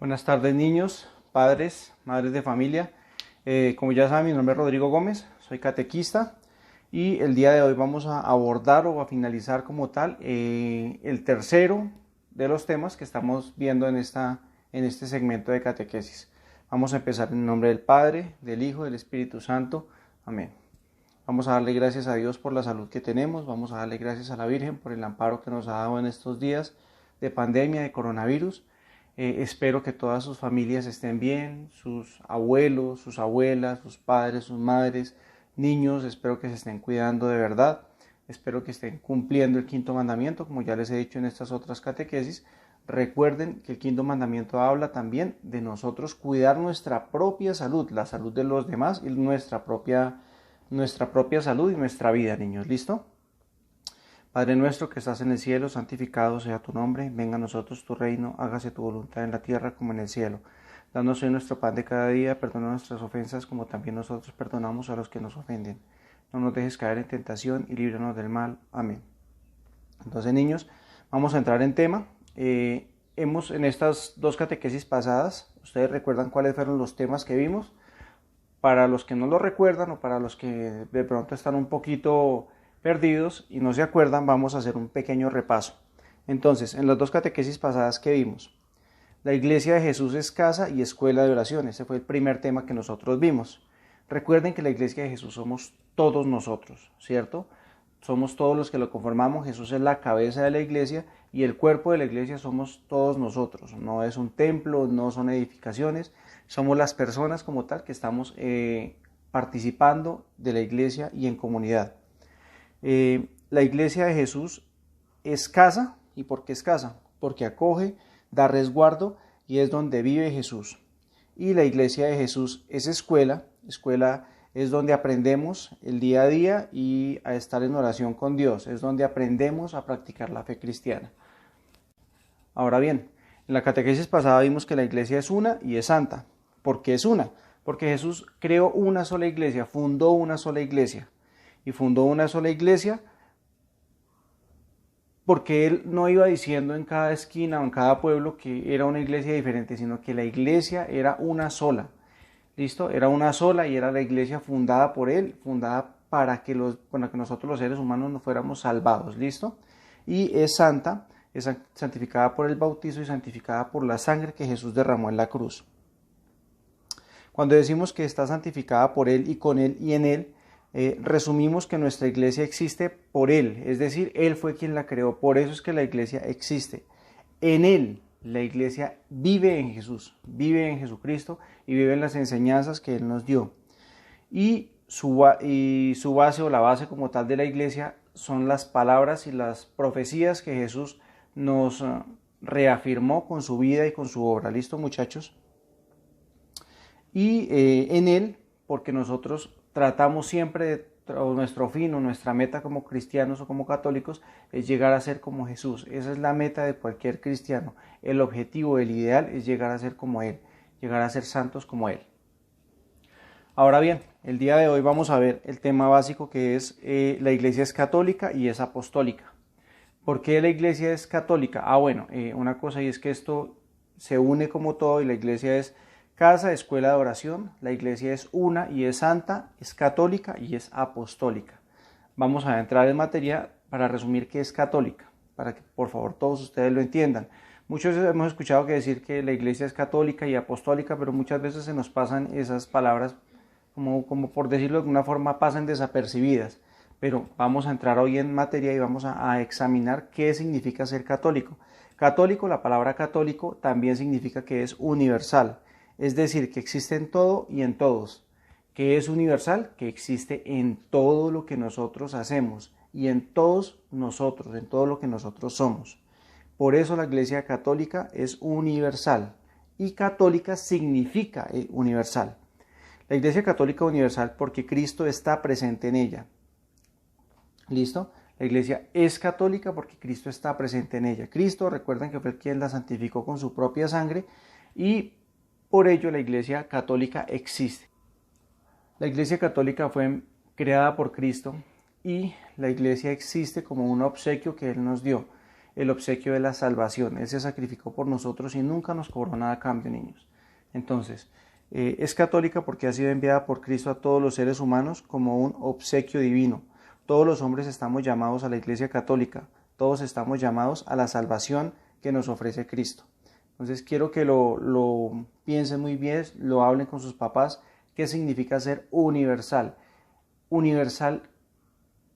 Buenas tardes, niños, padres, madres de familia. Como ya saben, mi nombre es Rodrigo Gómez, soy catequista y el día de hoy vamos a abordar o a finalizar como tal el tercero de los temas que estamos viendo en este segmento de catequesis. Vamos a empezar en el nombre del Padre, del Hijo, del Espíritu Santo. Amén. Vamos a darle gracias a Dios por la salud que tenemos, vamos a darle gracias a la Virgen por el amparo que nos ha dado en estos días de pandemia, de coronavirus. Espero que todas sus familias estén bien, sus abuelos, sus abuelas, sus padres, sus madres, niños, espero que se estén cuidando de verdad, espero que estén cumpliendo el quinto mandamiento, como ya les he dicho en estas otras catequesis. Recuerden que el quinto mandamiento habla también de nosotros cuidar nuestra propia salud, la salud de los demás y nuestra propia salud y nuestra vida, niños. ¿Listo? Padre nuestro que estás en el cielo, santificado sea tu nombre, venga a nosotros tu reino, hágase tu voluntad en la tierra como en el cielo. Danos hoy nuestro pan de cada día, perdona nuestras ofensas como también nosotros perdonamos a los que nos ofenden. No nos dejes caer en tentación y líbranos del mal. Amén. Entonces, niños, vamos a entrar en tema. En estas dos catequesis pasadas, ¿ustedes recuerdan cuáles fueron los temas que vimos? Para los que no lo recuerdan o para los que de pronto están un poquito perdidos y no se acuerdan, vamos a hacer un pequeño repaso. Entonces, en las dos catequesis pasadas que vimos, la iglesia de Jesús es casa y escuela de oración. Ese fue el primer tema que nosotros vimos. Recuerden que la iglesia de Jesús somos todos nosotros, ¿cierto? Somos todos los que lo conformamos. Jesús es la cabeza de la iglesia y el cuerpo de la iglesia somos todos nosotros. No es un templo, no son edificaciones, somos las personas como tal que estamos participando de la iglesia y en comunidad. La iglesia de Jesús es casa. ¿Y por qué es casa? Porque acoge, da resguardo y es donde vive Jesús. Y la iglesia de Jesús es escuela. Escuela es donde aprendemos el día a día y a estar en oración con Dios. Es donde aprendemos a practicar la fe cristiana. Ahora bien, en la catequesis pasada vimos que la iglesia es una y es santa. ¿Por qué es una? Porque Jesús creó una sola iglesia, fundó una sola iglesia. Y fundó una sola iglesia porque él no iba diciendo en cada esquina o en cada pueblo que era una iglesia diferente, sino que la iglesia era una sola. ¿Listo? Era una sola y era la iglesia fundada por él, fundada para que nosotros los seres humanos nos fuéramos salvados. ¿Listo? Y es santa, es santificada por el bautizo y santificada por la sangre que Jesús derramó en la cruz. Cuando decimos que está santificada por él y con él y en él, resumimos que nuestra iglesia existe por Él, es decir, Él fue quien la creó, por eso es que la iglesia existe. En Él, la iglesia vive en Jesús, vive en Jesucristo y vive en las enseñanzas que Él nos dio. Y su base o la base como tal de la iglesia son las palabras y las profecías que Jesús nos reafirmó con su vida y con su obra. ¿Listo, muchachos? Y en Él, porque nosotros tratamos siempre, nuestro fin o nuestra meta como cristianos o como católicos es llegar a ser como Jesús. Esa es la meta de cualquier cristiano. El objetivo, el ideal es llegar a ser como Él, llegar a ser santos como Él. Ahora bien, el día de hoy vamos a ver el tema básico que es la iglesia es católica y es apostólica. ¿Por qué la iglesia es católica? Una cosa y es que esto se une como todo y la iglesia es casa, escuela de oración, la iglesia es una y es santa, es católica y es apostólica. Vamos a entrar en materia para resumir qué es católica, para que por favor todos ustedes lo entiendan. Muchos hemos escuchado que decir que la iglesia es católica y apostólica, pero muchas veces se nos pasan esas palabras, como por decirlo de alguna forma, pasan desapercibidas. Pero vamos a entrar hoy en materia y vamos a examinar qué significa ser católico. Católico, la palabra católico también significa que es universal. Es decir, que existe en todo y en todos. ¿Qué es universal? Que existe en todo lo que nosotros hacemos y en todos nosotros, en todo lo que nosotros somos. Por eso la Iglesia Católica es universal y católica significa universal. La Iglesia Católica universal porque Cristo está presente en ella. ¿Listo? La Iglesia es católica porque Cristo está presente en ella. Cristo, recuerden que fue quien la santificó con su propia sangre y por ello la Iglesia Católica existe. La Iglesia Católica fue creada por Cristo y la Iglesia existe como un obsequio que Él nos dio. el obsequio de la salvación. Él se sacrificó por nosotros y nunca nos cobró nada a cambio, niños. Entonces, es católica porque ha sido enviada por Cristo a todos los seres humanos como un obsequio divino. Todos los hombres estamos llamados a la Iglesia Católica, todos estamos llamados a la salvación que nos ofrece Cristo. Entonces quiero que lo piensen muy bien, lo hablen con sus papás, qué significa ser universal. Universal,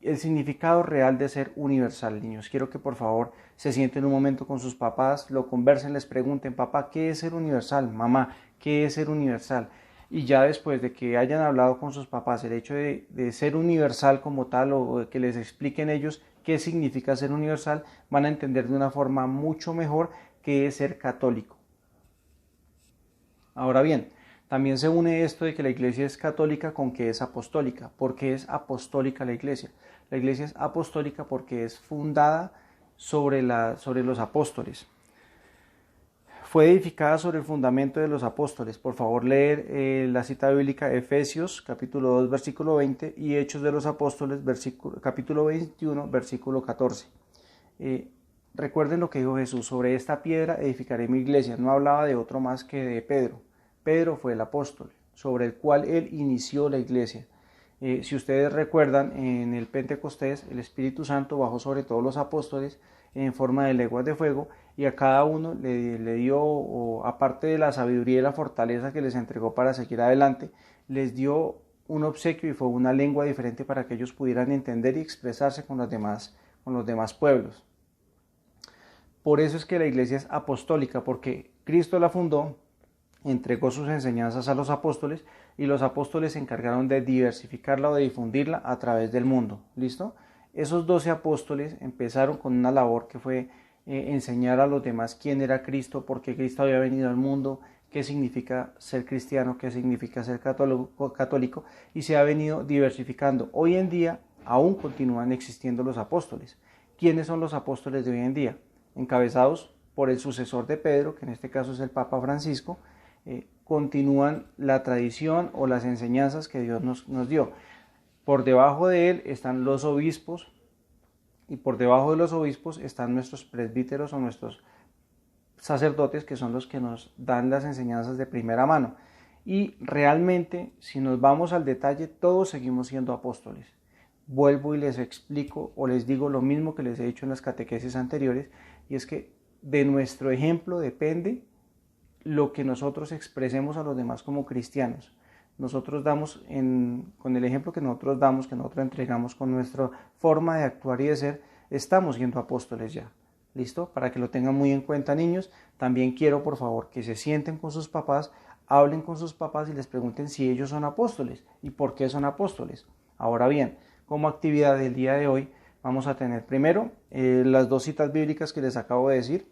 el significado real de ser universal, niños. Quiero que por favor se sienten un momento con sus papás, lo conversen, les pregunten, papá, ¿qué es ser universal? Mamá, ¿qué es ser universal? Y ya después de que hayan hablado con sus papás el hecho de ser universal como tal o de que les expliquen ellos qué significa ser universal, van a entender de una forma mucho mejor qué es ser católico. Ahora bien, también se une esto de que la iglesia es católica con que es apostólica. ¿Por qué es apostólica la iglesia? La iglesia es apostólica porque es fundada sobre los apóstoles. Fue edificada sobre el fundamento de los apóstoles. Por favor, leer la cita bíblica Efesios, capítulo 2, versículo 20, y Hechos de los Apóstoles, capítulo 21, versículo 14. Recuerden lo que dijo Jesús, sobre esta piedra edificaré mi iglesia. No hablaba de otro más que de Pedro. Pedro fue el apóstol, sobre el cual él inició la iglesia. Si ustedes recuerdan, en el Pentecostés, el Espíritu Santo bajó sobre todos los apóstoles en forma de lenguas de fuego, y a cada uno le dio, aparte de la sabiduría y la fortaleza que les entregó para seguir adelante, les dio un obsequio y fue una lengua diferente para que ellos pudieran entender y expresarse con los demás pueblos. Por eso es que la iglesia es apostólica, porque Cristo la fundó, entregó sus enseñanzas a los apóstoles y los apóstoles se encargaron de diversificarla o de difundirla a través del mundo. ¿Listo? Esos 12 apóstoles empezaron con una labor que fue enseñar a los demás quién era Cristo, por qué Cristo había venido al mundo, qué significa ser cristiano, qué significa ser católico, y se ha venido diversificando. Hoy en día aún continúan existiendo los apóstoles. ¿Quiénes son los apóstoles de hoy en día? Encabezados por el sucesor de Pedro, que en este caso es el Papa Francisco. Continúan la tradición o las enseñanzas que Dios nos dio. Por debajo de él están los obispos, y por debajo de los obispos están nuestros presbíteros o nuestros sacerdotes, que son los que nos dan las enseñanzas de primera mano. Y realmente, si nos vamos al detalle, todos seguimos siendo apóstoles. Vuelvo y les explico o les digo lo mismo que les he dicho en las catequesis anteriores, y es que de nuestro ejemplo depende lo que nosotros expresemos a los demás como cristianos. Nosotros damos, con el ejemplo que nosotros damos, que nosotros entregamos con nuestra forma de actuar y de ser, estamos siendo apóstoles ya. ¿Listo? Para que lo tengan muy en cuenta, niños. También quiero, por favor, que se sienten con sus papás, hablen con sus papás y les pregunten si ellos son apóstoles y por qué son apóstoles. Ahora bien, como actividad del día de hoy, vamos a tener primero las 2 citas bíblicas que les acabo de decir.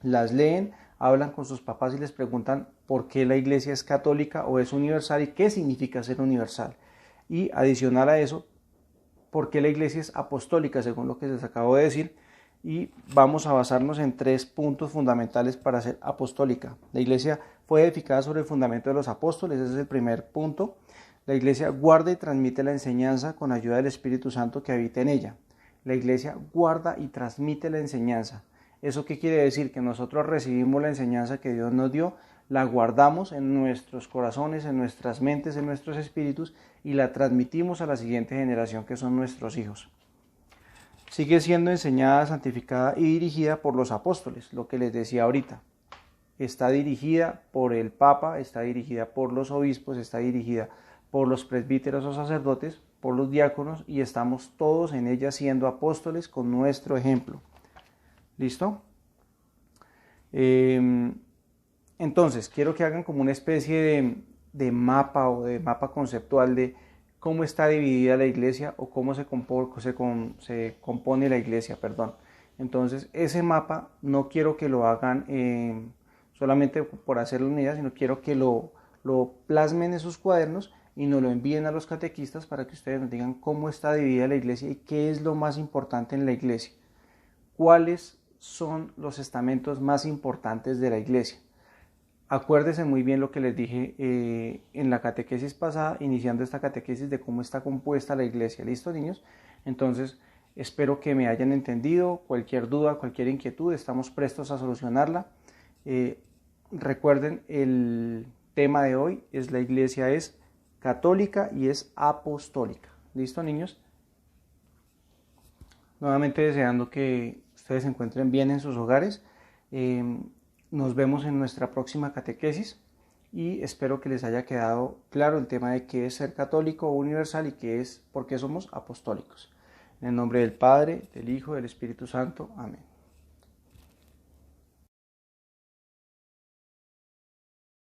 Las leen, hablan con sus papás y les preguntan por qué la iglesia es católica o es universal y qué significa ser universal. Y adicional a eso, por qué la iglesia es apostólica, según lo que les acabo de decir. Y vamos a basarnos en 3 puntos fundamentales para ser apostólica. La iglesia fue edificada sobre el fundamento de los apóstoles, ese es el primer punto. La iglesia guarda y transmite la enseñanza con ayuda del Espíritu Santo que habita en ella. La iglesia guarda y transmite la enseñanza. ¿Eso qué quiere decir? Que nosotros recibimos la enseñanza que Dios nos dio, la guardamos en nuestros corazones, en nuestras mentes, en nuestros espíritus y la transmitimos a la siguiente generación, que son nuestros hijos. Sigue siendo enseñada, santificada y dirigida por los apóstoles, lo que les decía ahorita. Está dirigida por el Papa, está dirigida por los obispos, está dirigida por los presbíteros o sacerdotes, por los diáconos, y estamos todos en ella siendo apóstoles con nuestro ejemplo. ¿Listo? Entonces, quiero que hagan como una especie de mapa o de mapa conceptual de cómo está dividida la iglesia o cómo se compone la iglesia, perdón. Entonces, ese mapa no quiero que lo hagan solamente por hacerlo una idea, sino quiero que lo plasmen en sus cuadernos y nos lo envíen a los catequistas para que ustedes nos digan cómo está dividida la iglesia y qué es lo más importante en la iglesia. ¿Cuáles son los estamentos más importantes de la iglesia? Acuérdense muy bien lo que les dije en la catequesis pasada, iniciando esta catequesis, de cómo está compuesta la iglesia. ¿Listo, niños? Entonces, Espero que me hayan entendido. Cualquier duda, cualquier inquietud, estamos prestos a solucionarla. Recuerden, el tema de hoy es: la iglesia es católica y es apostólica. ¿Listo, niños? Nuevamente deseando que ustedes se encuentren bien en sus hogares. Nos vemos en nuestra próxima catequesis y espero que les haya quedado claro el tema de qué es ser católico o universal y qué es, por qué somos apostólicos. En el nombre del Padre, del Hijo, del Espíritu Santo. Amén.